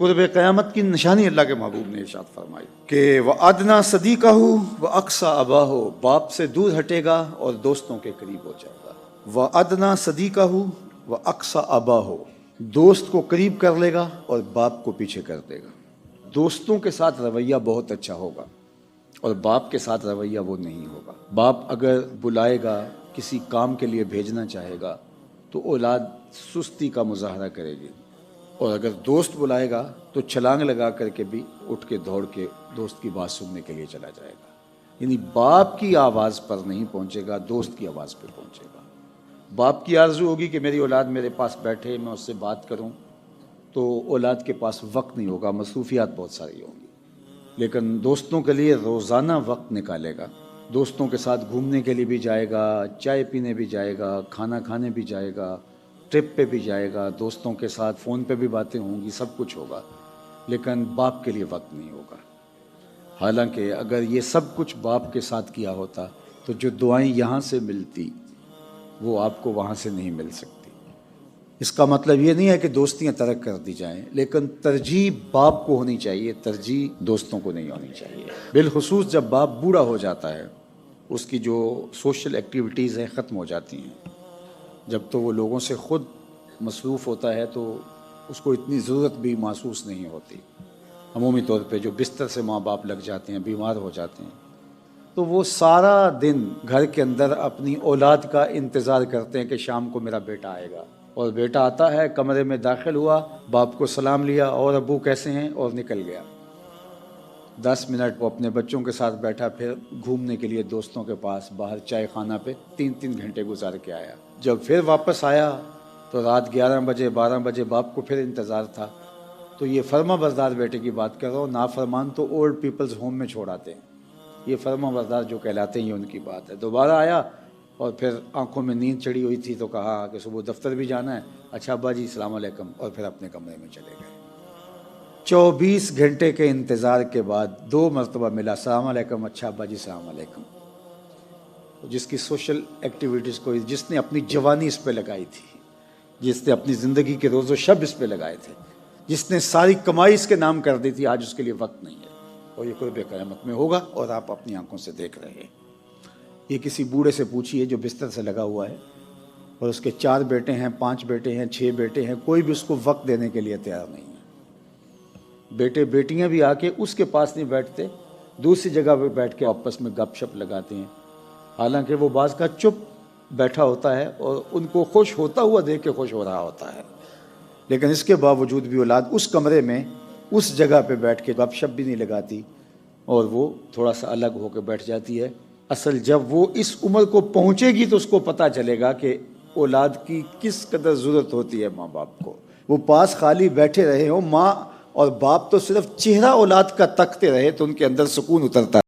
قرب قیامت کی نشانی اللہ کے محبوب نے ارشاد فرمائی کہ وَأَدْنَا صَدِيقَهُ وَأَقْصَى أَبَاهُ، باپ سے دور ہٹے گا اور دوستوں کے قریب ہو جائے گا۔ وَأَدْنَا صَدِيقَهُ وَأَقْصَى أَبَاهُ، دوست کو قریب کر لے گا اور باپ کو پیچھے کر دے گا۔ دوستوں کے ساتھ رویہ بہت اچھا ہوگا اور باپ کے ساتھ رویہ وہ نہیں ہوگا۔ باپ اگر بلائے گا، کسی کام کے لیے بھیجنا چاہے گا تو اولاد سستی کا مظاہرہ کرے گی، اور اگر دوست بلائے گا تو چھلانگ لگا کر کے بھی اٹھ کے دوڑ کے دوست کی بات سننے کے لیے چلا جائے گا۔ یعنی باپ کی آواز پر نہیں پہنچے گا، دوست کی آواز پہ پہنچے گا۔ باپ کی آرزو ہوگی کہ میری اولاد میرے پاس بیٹھے، میں اس سے بات کروں، تو اولاد کے پاس وقت نہیں ہوگا، مصروفیات بہت ساری ہوں گی۔ لیکن دوستوں کے لیے روزانہ وقت نکالے گا، دوستوں کے ساتھ گھومنے کے لیے بھی جائے گا، چائے پینے بھی جائے گا، کھانا کھانے بھی جائے گا، ٹرپ پہ بھی جائے گا، دوستوں کے ساتھ فون پہ بھی باتیں ہوں گی، سب کچھ ہوگا، لیکن باپ کے لیے وقت نہیں ہوگا۔ حالانکہ اگر یہ سب کچھ باپ کے ساتھ کیا ہوتا تو جو دعائیں یہاں سے ملتی وہ آپ کو وہاں سے نہیں مل سکتی۔ اس کا مطلب یہ نہیں ہے کہ دوستیاں ترک کر دی جائیں، لیکن ترجیح باپ کو ہونی چاہیے، ترجیح دوستوں کو نہیں ہونی چاہیے۔ بالخصوص جب باپ بوڑھا ہو جاتا ہے، اس کی جو سوشل ایکٹیویٹیز ہیں ختم ہو جاتی ہیں، جب تو وہ لوگوں سے خود مصروف ہوتا ہے تو اس کو اتنی ضرورت بھی محسوس نہیں ہوتی۔ عمومی طور پہ جو بستر سے ماں باپ لگ جاتے ہیں، بیمار ہو جاتے ہیں، تو وہ سارا دن گھر کے اندر اپنی اولاد کا انتظار کرتے ہیں کہ شام کو میرا بیٹا آئے گا، اور بیٹا آتا ہے، کمرے میں داخل ہوا، باپ کو سلام لیا، اور ابو کیسے ہیں، اور نکل گیا۔ 10 منٹ وہ اپنے بچوں کے ساتھ بیٹھا، پھر گھومنے کے لیے دوستوں کے پاس باہر چائے خانہ پہ 3 گھنٹے گزار کے آیا۔ جب پھر واپس آیا تو رات 11 بجے 12 بجے باپ کو پھر انتظار تھا۔ تو یہ فرما بردار بیٹے کی بات کر رہا ہوں، نافرمان تو اولڈ پیپلز ہوم میں چھوڑ آتے ہیں، یہ فرما بردار جو کہلاتے ہیں یہ ان کی بات ہے۔ دوبارہ آیا اور پھر آنکھوں میں نیند چڑھی ہوئی تھی تو کہا کہ صبح دفتر بھی جانا ہے، اچھا ابا جی السلام علیکم، اور پھر اپنے کمرے میں چلے گئے۔ 24 گھنٹے کے انتظار کے بعد 2 مرتبہ ملا، السلام علیکم، اچھا ابا جی السلام علیکم۔ جس کی سوشل ایکٹیویٹیز کو، جس نے اپنی جوانی اس پہ لگائی تھی، جس نے اپنی زندگی کے روز و شب اس پہ لگائے تھے، جس نے ساری کمائی اس کے نام کر دی تھی، آج اس کے لیے وقت نہیں ہے، اور یہ قرب قیامت میں ہوگا اور آپ اپنی آنکھوں سے دیکھ رہے ہیں۔ یہ کسی بوڑھے سے پوچھیے جو بستر سے لگا ہوا ہے اور اس کے 4 بیٹے ہیں، 5 بیٹے ہیں، 6 بیٹے ہیں، کوئی بھی اس کو وقت دینے کے لیے تیار نہیں ہے۔ بیٹے بیٹیاں بھی آ کے اس کے پاس نہیں بیٹھتے، دوسری جگہ پہ بیٹھ کے آپس میں گپ شپ لگاتے ہیں، حالانکہ وہ بعض کا چپ بیٹھا ہوتا ہے اور ان کو خوش ہوتا ہوا دیکھ کے خوش ہو رہا ہوتا ہے، لیکن اس کے باوجود بھی اولاد اس کمرے میں اس جگہ پہ بیٹھ کے گپ شپ بھی نہیں لگاتی، اور وہ تھوڑا سا الگ ہو کے بیٹھ جاتی ہے۔ اصل جب وہ اس عمر کو پہنچے گی تو اس کو پتہ چلے گا کہ اولاد کی کس قدر ضرورت ہوتی ہے ماں باپ کو۔ وہ پاس خالی بیٹھے رہے ہوں، ماں اور باپ تو صرف چہرہ اولاد کا تکتے رہے تو ان کے اندر سکون اترتا ہے۔